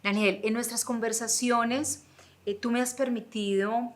Daniel, en nuestras conversaciones tú me has permitido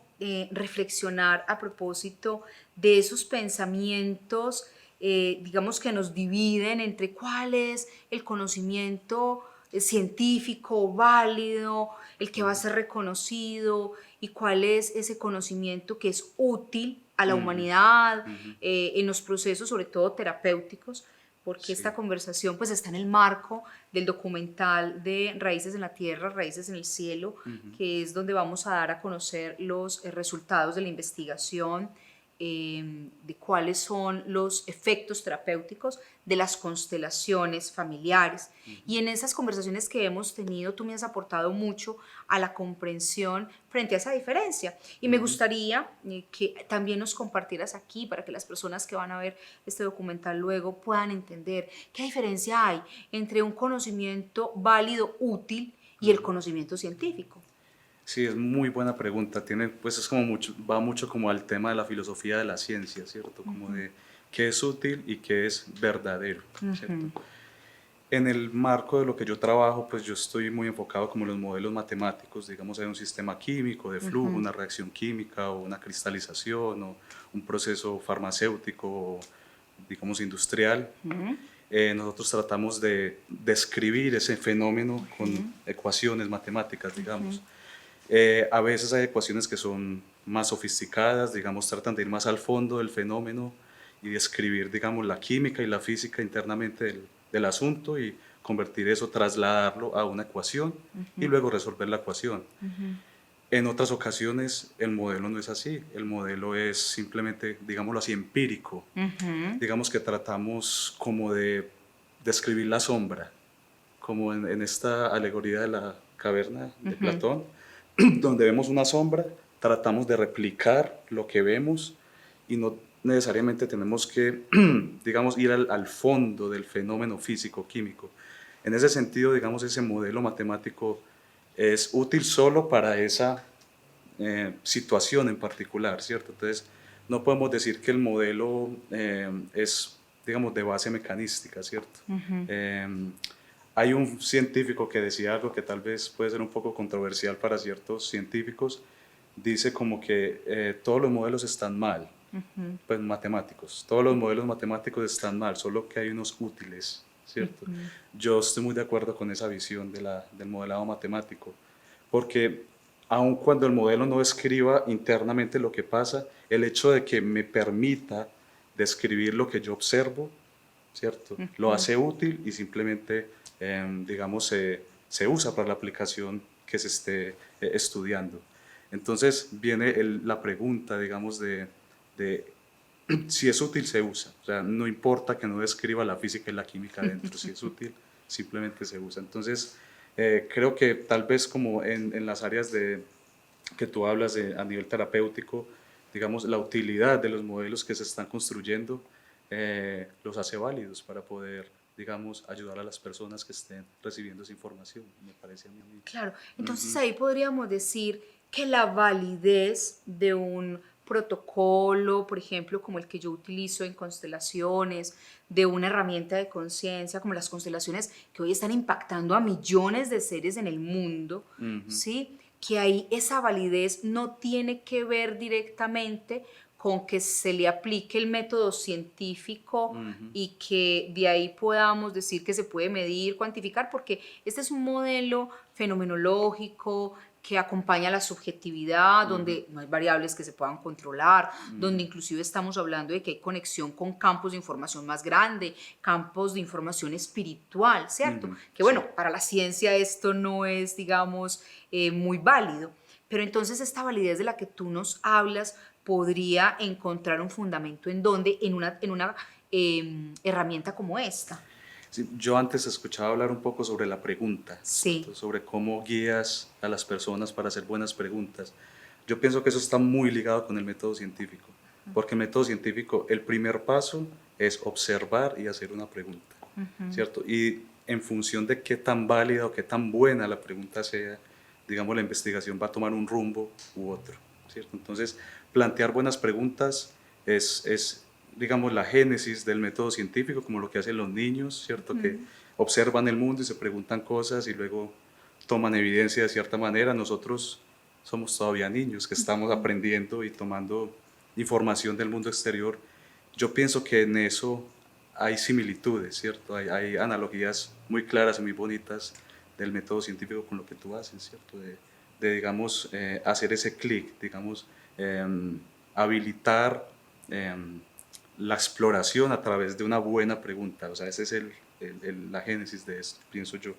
reflexionar a propósito de esos pensamientos, digamos, que nos dividen entre cuál es el conocimiento científico válido, el que va a Ujú, ser reconocido, y cuál es ese conocimiento que es útil a la ujú, humanidad ujú. en los procesos, sobre todo terapéuticos, porque esta Sí, conversación pues está en el marco del documental de Raíces en la Tierra, Raíces en el Cielo, ujú, que es donde vamos a dar a conocer los resultados de la investigación, de cuáles son los efectos terapéuticos de las constelaciones familiares. ujú, Y en esas conversaciones que hemos tenido, tú me has aportado mucho a la comprensión frente a esa diferencia. Y me ujú. gustaría que también nos compartieras aquí para que las personas que van a ver este documental luego puedan entender qué diferencia hay entre un conocimiento válido, útil y el Ujú. conocimiento científico. Sí, es muy buena pregunta. Tiene, pues es como mucho, va mucho como al tema de la filosofía de la ciencia, ¿cierto? Como de qué es útil y qué es verdadero, ¿cierto? Ujú, En el marco de lo que yo trabajo, pues yo estoy muy enfocado como en los modelos matemáticos, digamos, hay un sistema químico de flujo, ujú, una reacción química o una cristalización o un proceso farmacéutico o, digamos, industrial. ujú, Nosotros tratamos de describir ese fenómeno con ujú, ecuaciones matemáticas, ujú, digamos. A veces hay ecuaciones que son más sofisticadas, digamos, tratan de ir más al fondo del fenómeno y describir, digamos, la química y la física internamente del asunto y convertir eso, trasladarlo a una ecuación y luego resolver la ecuación. ujú, En otras ocasiones el modelo no es así, el modelo es simplemente, digámoslo así, empírico. ujú, Digamos que tratamos como de describir la sombra, como en esta alegoría de la caverna de ujú, Platón, donde vemos una sombra, tratamos de replicar lo que vemos y no necesariamente tenemos que, digamos, ir al fondo del fenómeno físico-químico. En ese sentido, digamos, ese modelo matemático es útil solo para esa situación en particular, ¿cierto? Entonces, no podemos decir que el modelo es, digamos, de base mecanística, ¿cierto? ujú. Eh, Hay un científico que decía algo que tal vez puede ser un poco controversial para ciertos científicos. Dice como que todos los modelos están mal, pues matemáticos. Todos los modelos matemáticos están mal, solo que hay unos útiles, ¿cierto? Yo estoy muy de acuerdo con esa visión del modelado matemático, porque aun cuando el modelo no describa internamente lo que pasa, el hecho de que me permita describir lo que yo observo, ¿cierto? Lo hace útil y simplemente, digamos, se usa para la aplicación que se esté estudiando. Entonces viene la pregunta, digamos, de si es útil, se usa. O sea, no importa que no describa la física y la química dentro, si es útil, simplemente se usa. Entonces, creo que tal vez como en las áreas que tú hablas a nivel terapéutico, digamos, la utilidad de los modelos que se están construyendo los hace válidos para poder, digamos, ayudar a las personas que estén recibiendo esa información, me parece a mí. Claro, entonces Ujú, ahí podríamos decir que la validez de un protocolo, por ejemplo, como el que yo utilizo en constelaciones, de una herramienta de conciencia como las constelaciones que hoy están impactando a millones de seres en el mundo, ujú, ¿sí? Que ahí esa validez no tiene que ver directamente con que se le aplique el método científico ujú, y que de ahí podamos decir que se puede medir, cuantificar, porque este es un modelo fenomenológico que acompaña la subjetividad, ujú, donde no hay variables que se puedan controlar, ujú, donde inclusive estamos hablando de que hay conexión con campos de información más grande, campos de información espiritual, ¿cierto? ujú, Que sí. bueno, para la ciencia esto no es, digamos, muy válido, pero entonces esta validez de la que tú nos hablas podría encontrar un fundamento en donde, en una herramienta como esta. Sí, yo antes escuchaba hablar un poco sobre la pregunta, Sí. ¿cierto? Sobre cómo guías a las personas para hacer buenas preguntas. Yo pienso que eso está muy ligado con el método científico, porque el método científico, el primer paso es observar y hacer una pregunta, ¿cierto? Y en función de qué tan válida o qué tan buena la pregunta sea, digamos, la investigación va a tomar un rumbo u otro, ¿cierto? Entonces, plantear buenas preguntas es digamos, la génesis del método científico, como lo que hacen los niños, ¿cierto? Que observan el mundo y se preguntan cosas y luego toman evidencia de cierta manera. Nosotros somos todavía niños que estamos aprendiendo y tomando información del mundo exterior. Yo pienso que en eso hay similitudes, ¿cierto? Hay analogías muy claras y muy bonitas del método científico con lo que tú haces, ¿cierto? Digamos, hacer ese clic, digamos, habilitar la exploración a través de una buena pregunta. O sea, esa es la génesis de esto, pienso yo.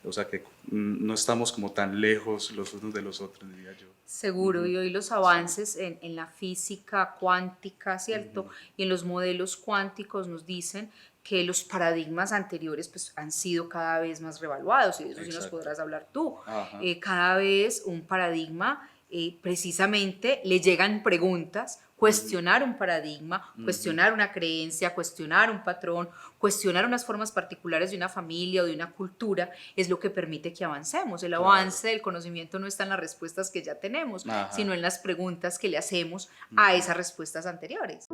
O sea, que no estamos como tan lejos los unos de los otros, diría yo. Seguro, y hoy los avances en la física cuántica, ¿cierto? Y en los modelos cuánticos nos dicen que los paradigmas anteriores pues, han sido cada vez más revaluados, y de eso sí nos Exacto. podrás hablar tú. Ajá. Cada vez un paradigma, precisamente le llegan preguntas, cuestionar un paradigma, cuestionar una creencia, cuestionar un patrón, cuestionar unas formas particulares de una familia o de una cultura, es lo que permite que avancemos. El Claro. avance del conocimiento no está en las respuestas que ya tenemos, Ajá. sino en las preguntas que le hacemos a esas respuestas anteriores.